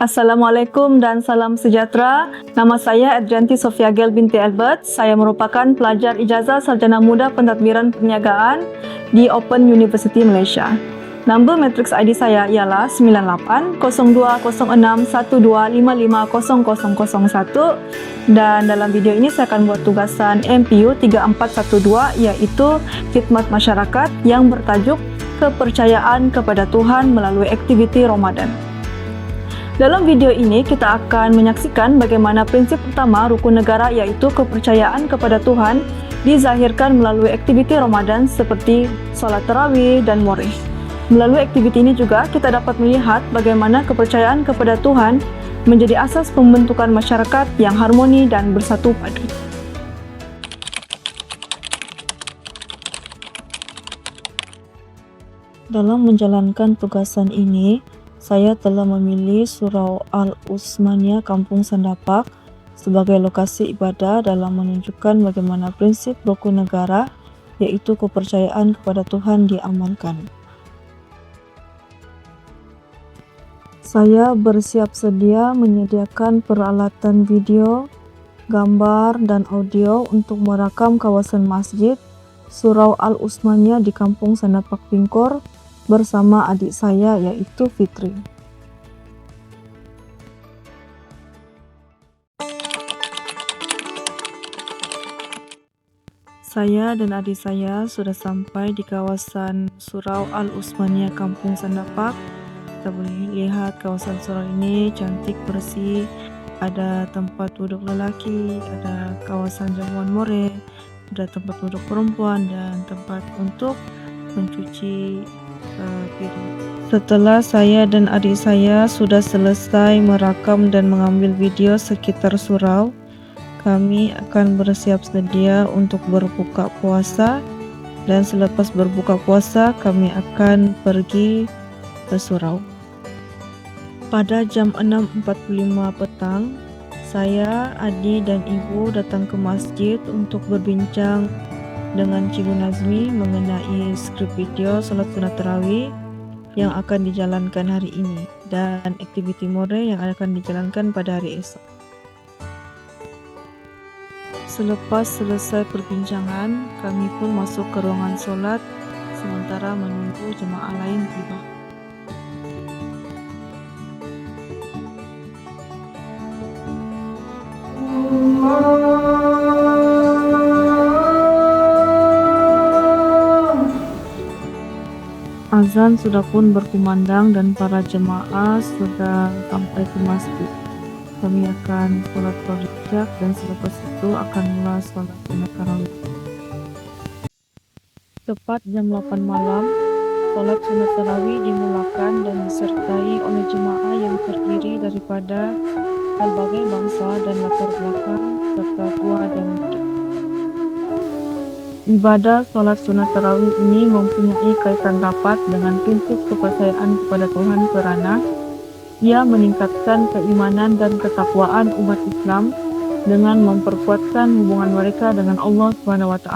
Assalamualaikum dan salam sejahtera. Nama saya Adrianti Sofia Gel binti Albert. Saya merupakan pelajar ijazah sarjana muda pentadbiran perniagaan di Open University Malaysia. Nombor matriks ID saya ialah 98020612550001 dan dalam video ini saya akan buat tugasan MPU 3412 iaitu khidmat masyarakat yang bertajuk kepercayaan kepada Tuhan melalui aktiviti Ramadan. Dalam video ini kita akan menyaksikan bagaimana prinsip utama rukun negara iaitu kepercayaan kepada Tuhan dizahirkan melalui aktiviti Ramadan seperti solat tarawih dan moreh. Melalui aktiviti ini juga kita dapat melihat bagaimana kepercayaan kepada Tuhan menjadi asas pembentukan masyarakat yang harmoni dan bersatu padu. Dalam menjalankan tugasan ini, saya telah memilih Surau Al-Utsmaniyah Kampung Sandapak sebagai lokasi ibadah dalam menunjukkan bagaimana prinsip rukun negara yaitu kepercayaan kepada Tuhan diamalkan. Saya bersiap sedia menyediakan peralatan video, gambar, dan audio untuk merakam kawasan masjid Surau Al-Utsmaniyah di Kampung Sandapak Pingkor bersama adik saya yaitu Fitri. Saya dan adik saya sudah sampai di kawasan Surau Al-Utsmaniyah Kampung Sandapak. Kita boleh lihat kawasan surau ini cantik, bersih, ada tempat duduk lelaki, ada kawasan jamuan moreh, ada tempat duduk perempuan dan tempat untuk mencuci piring. Setelah saya dan adik saya sudah selesai merakam dan mengambil video sekitar surau, kami akan bersiap sedia untuk berbuka puasa, dan selepas berbuka puasa kami akan pergi ke surau. Pada jam 6.45 petang, saya, adik dan ibu datang ke masjid untuk berbincang dengan Cikgu Nazmi mengenai skrip video salat sunat tarawih yang akan dijalankan hari ini dan aktiviti moreh yang akan dijalankan pada hari esok. Selepas selesai perbincangan, kami pun masuk ke ruangan solat sementara menunggu jemaah lain tiba. Azan sudah pun berkumandang dan para jemaah sudah sampai ke masjid. Kami akan sholat isya dan selepas itu akan mulai sholat sunat tarawih. Tepat jam 8 malam, sholat sunat tarawih dimulakan dan disertai oleh jemaah yang terdiri daripada berbagai bangsa dan latar belakang serta tua dan muda. Ibadah sholat sunat tarawih ini mempunyai kaitan rapat dengan prinsip kepercayaan kepada Tuhan kerana ia meningkatkan keimanan dan ketakwaan umat Islam dengan memperkuatkan hubungan mereka dengan Allah SWT.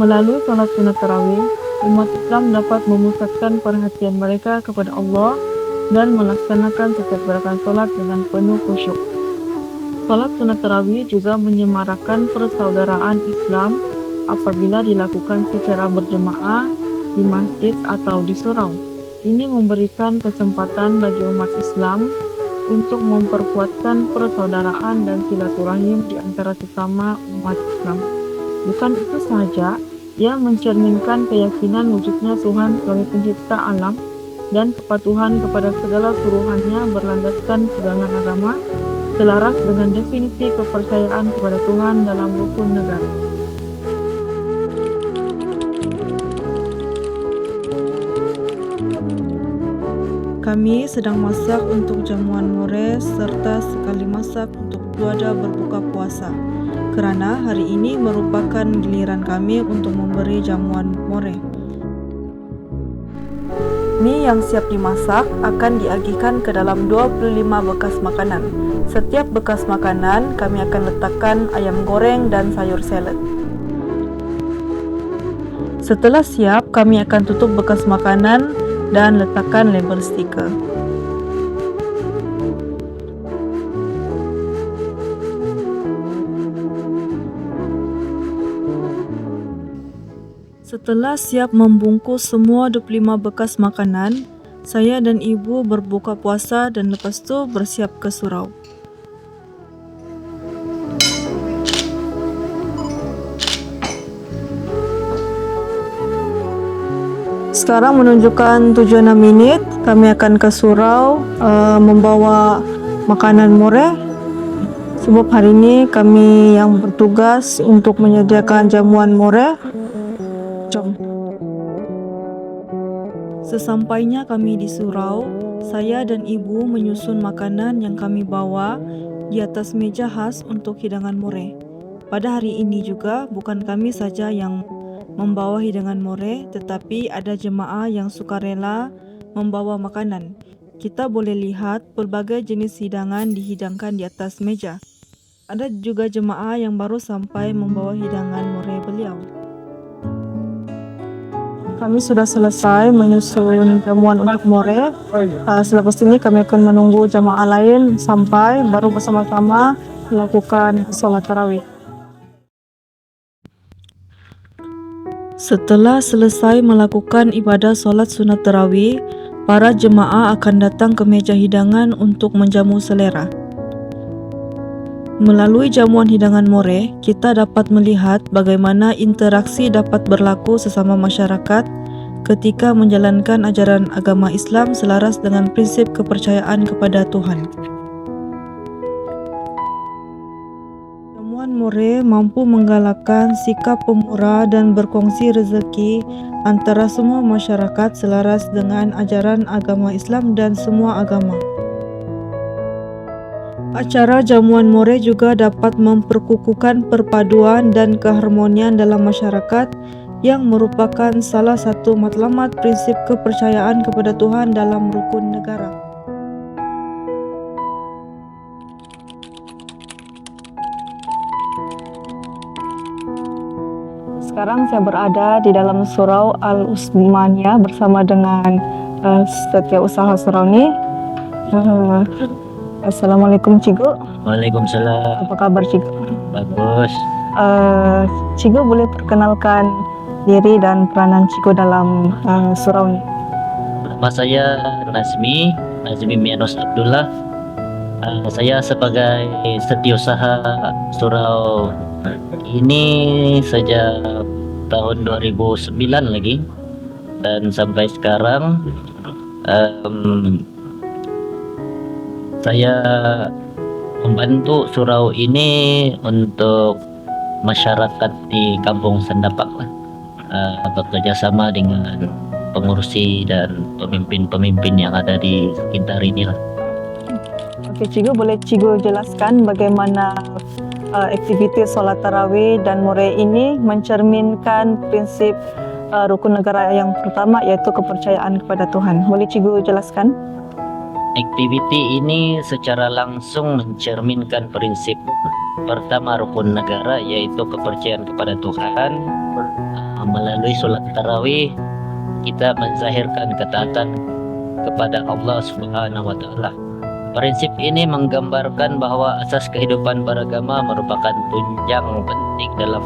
Melalui sholat sunat tarawih, umat Islam dapat memusatkan perhatian mereka kepada Allah dan melaksanakan setiap gerakan sholat dengan penuh khusyuk. Salat sunat tarawih juga menyemarakan persaudaraan Islam apabila dilakukan secara berjemaah di masjid atau di surau. Ini memberikan kesempatan bagi umat Islam untuk memperkuatkan persaudaraan dan silaturahim di antara sesama umat Islam. Bukan itu sahaja, ia mencerminkan keyakinan wujudnya Tuhan sebagai pencipta alam dan kepatuhan kepada segala suruhannya berlandaskan pegangan agama selaras dengan definisi kepercayaan kepada Tuhan dalam rukun negara. Kami sedang masak untuk jamuan moreh serta sekali masak untuk ibadah berbuka puasa, kerana hari ini merupakan giliran kami untuk memberi jamuan moreh. Mie yang siap dimasak akan diagihkan ke dalam 25 bekas makanan. Setiap bekas makanan kami akan letakkan ayam goreng dan sayur salad. Setelah siap, kami akan tutup bekas makanan dan letakkan label stiker. Setelah siap membungkus semua 25 bekas makanan, saya dan ibu berbuka puasa dan lepas tu bersiap ke surau. Sekarang menunjukkan 7:06 minit, kami akan ke surau membawa makanan more. Sebab hari ini kami yang bertugas untuk menyediakan jamuan more. Jom. Sesampainya kami di surau, saya dan ibu menyusun makanan yang kami bawa di atas meja khas untuk hidangan more. Pada hari ini juga bukan kami saja yang membawa hidangan more, tetapi ada jemaah yang sukarela membawa makanan. Kita boleh lihat pelbagai jenis hidangan dihidangkan di atas meja. Ada juga jemaah yang baru sampai membawa hidangan more beliau. Kami sudah selesai menyusun jamuan untuk more. Selepas ini kami akan menunggu jemaah lain sampai baru bersama-sama melakukan sholat tarawih. Setelah selesai melakukan ibadah sholat sunat tarawih, para jemaah akan datang ke meja hidangan untuk menjamu selera. Melalui jamuan hidangan more, kita dapat melihat bagaimana interaksi dapat berlaku sesama masyarakat ketika menjalankan ajaran agama Islam selaras dengan prinsip kepercayaan kepada Tuhan. Jamuan more mampu menggalakkan sikap pemurah dan berkongsi rezeki antara semua masyarakat selaras dengan ajaran agama Islam dan semua agama. Acara jamuan more juga dapat memperkukuhkan perpaduan dan keharmonian dalam masyarakat yang merupakan salah satu matlamat prinsip kepercayaan kepada Tuhan dalam rukun negara. Sekarang saya berada di dalam surau Al-Utsmaniyah bersama dengan setiausaha surau ini. Assalamualaikum Cikgu. Waalaikumsalam. Apa kabar Cikgu? Bagus. Cikgu boleh perkenalkan diri dan peranan Cikgu dalam surau ini? Nama saya Nazmi Mianus Abdullah. Saya sebagai setiausaha surau ini sejak tahun 2009 lagi, dan sampai sekarang saya membantu surau ini untuk masyarakat di Kampung Sandapak lah, bekerjasama dengan pengurusi dan pemimpin-pemimpin yang ada di sekitar inilah. Oke Cikgu, boleh Cikgu jelaskan bagaimana aktiviti solat tarawih dan more ini mencerminkan prinsip rukun negara yang pertama, yaitu kepercayaan kepada Tuhan. Boleh Cikgu jelaskan? Aktiviti ini secara langsung mencerminkan prinsip pertama rukun negara, yaitu kepercayaan kepada Tuhan. Melalui solat tarawih kita menzahirkan ketaatan kepada Allah Subhanahu wa Ta'ala. Prinsip ini menggambarkan bahwa asas kehidupan beragama merupakan tunjang penting dalam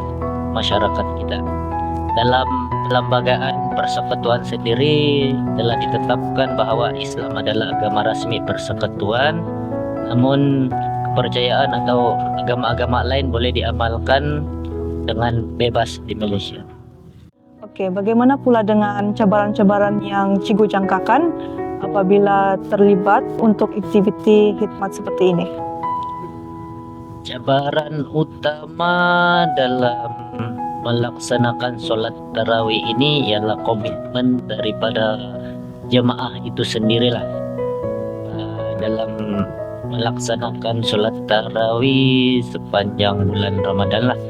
masyarakat kita. Dalam Pelembagaan Persekutuan sendiri telah ditetapkan bahwa Islam adalah agama rasmi persekutuan, namun kepercayaan atau agama-agama lain boleh diamalkan dengan bebas di Malaysia. Oke, bagaimana pula dengan cabaran-cabaran yang Cikgu jangkakan apabila terlibat untuk aktiviti khidmat seperti ini? Cabaran utama dalam melaksanakan solat tarawih ini ialah komitmen daripada jemaah itu sendirilah. Dalam melaksanakan solat tarawih sepanjang bulan Ramadan lah,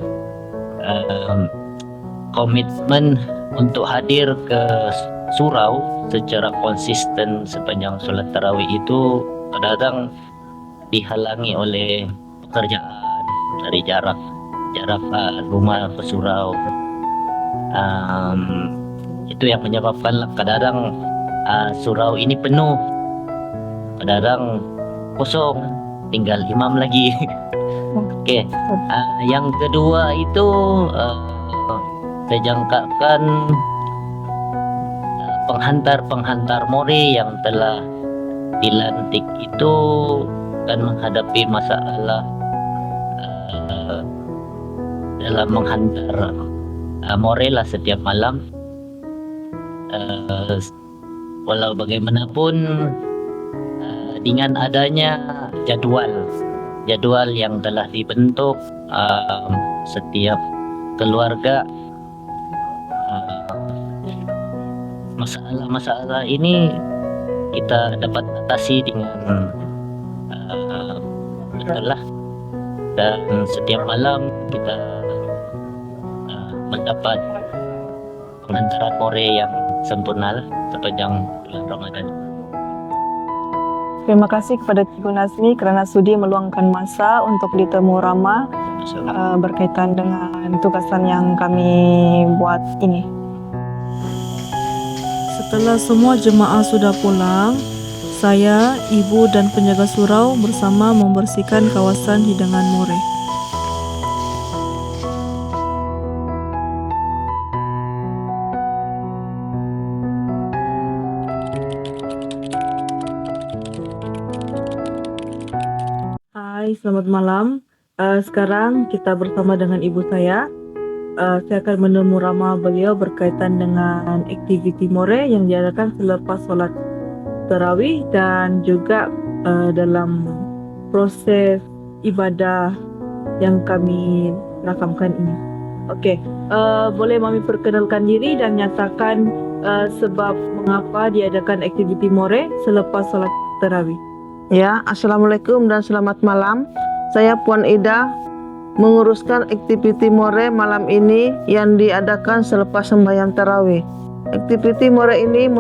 komitmen untuk hadir ke surau secara konsisten sepanjang solat tarawih itu kadang-kadang dihalangi oleh pekerjaan dari jarak rumah ke surau. Itu yang menyebabkan kadang-kadang surau ini penuh, kadang-kadang kosong, tinggal imam lagi. Oke. Yang kedua itu saya jangkakan penghantar-penghantar more yang telah dilantik itu akan menghadapi masalah dalam menghantar more lah setiap malam. Walau bagaimanapun dengan adanya jadwal yang telah dibentuk, setiap keluarga masalah-masalah ini kita dapat atasi dengan betul lah, dan setiap malam kita mendapat pengantaran more yang sempurna lah sepanjang bulan Ramadan. Terima kasih kepada Cikgu Nazmi kerana sudi meluangkan masa untuk ditemu Rama berkaitan dengan tugasan yang kami buat ini. Setelah semua jemaah sudah pulang, saya, ibu dan penjaga surau bersama membersihkan kawasan hidangan more. Hai, selamat malam. Sekarang kita bersama dengan ibu saya. Saya akan menemu Rama beliau berkaitan dengan aktiviti more yang diadakan selepas solat tarawih dan juga dalam proses ibadah yang kami rakamkan ini. Okey, boleh Mami perkenalkan diri dan nyatakan sebab mengapa diadakan aktiviti more selepas solat tarawih. Ya, Assalamualaikum dan selamat malam. Saya Puan Ida menguruskan aktiviti more malam ini yang diadakan selepas sembahyang tarawih. Aktiviti more ini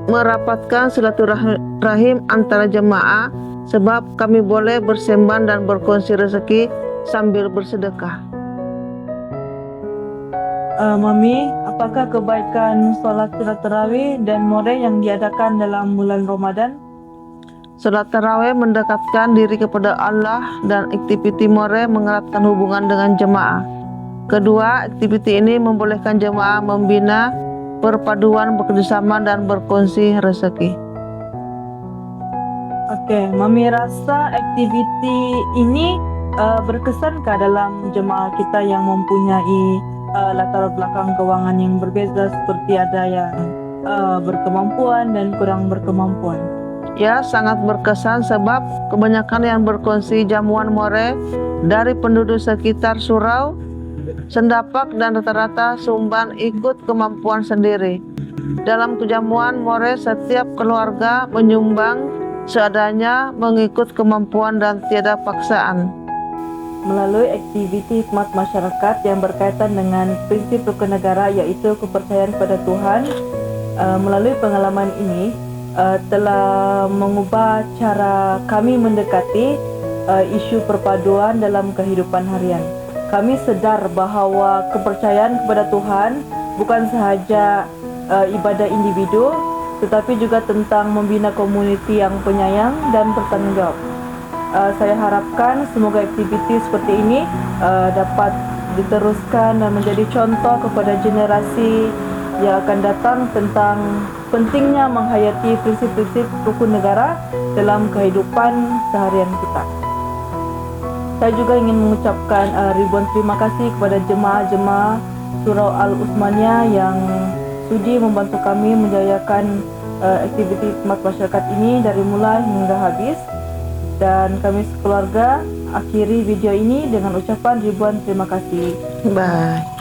merapatkan silaturahim antara jemaah sebab kami boleh bersemban dan berkongsi rezeki sambil bersedekah. Mami, apakah kebaikan solat tarawih dan more yang diadakan dalam bulan Ramadan? Salat tarawih mendekatkan diri kepada Allah dan aktiviti more mengeratkan hubungan dengan jemaah. Kedua, aktiviti ini membolehkan jemaah membina perpaduan bekerjasama dan berkongsi rezeki. Okey, Mami rasa aktiviti ini berkesankah dalam jemaah kita yang mempunyai latar belakang kewangan yang berbeza, seperti ada yang berkemampuan dan kurang berkemampuan? Ya, sangat berkesan sebab kebanyakan yang berkongsi jamuan more dari penduduk sekitar surau, sendapak dan rata-rata sumban ikut kemampuan sendiri. Dalam kejamuan more setiap keluarga menyumbang seadanya mengikut kemampuan dan tiada paksaan. Melalui aktiviti khidmat masyarakat yang berkaitan dengan prinsip rukun negara, iaitu kepercayaan pada Tuhan, melalui pengalaman ini telah mengubah cara kami mendekati isu perpaduan dalam kehidupan harian. Kami sedar bahawa kepercayaan kepada Tuhan bukan sahaja ibadah individu, tetapi juga tentang membina komuniti yang penyayang dan bertanggungjawab. Saya harapkan semoga aktiviti seperti ini dapat diteruskan dan menjadi contoh kepada generasi yang akan datang tentang pentingnya menghayati prinsip-prinsip rukun negara dalam kehidupan seharian kita. Saya juga ingin mengucapkan ribuan terima kasih kepada jemaah-jemaah Surau Al-Utsmaniyah yang sudi membantu kami menjayakan aktiviti khidmat masyarakat ini dari mulai hingga habis. Dan kami sekeluarga akhiri video ini dengan ucapan ribuan terima kasih. Bye.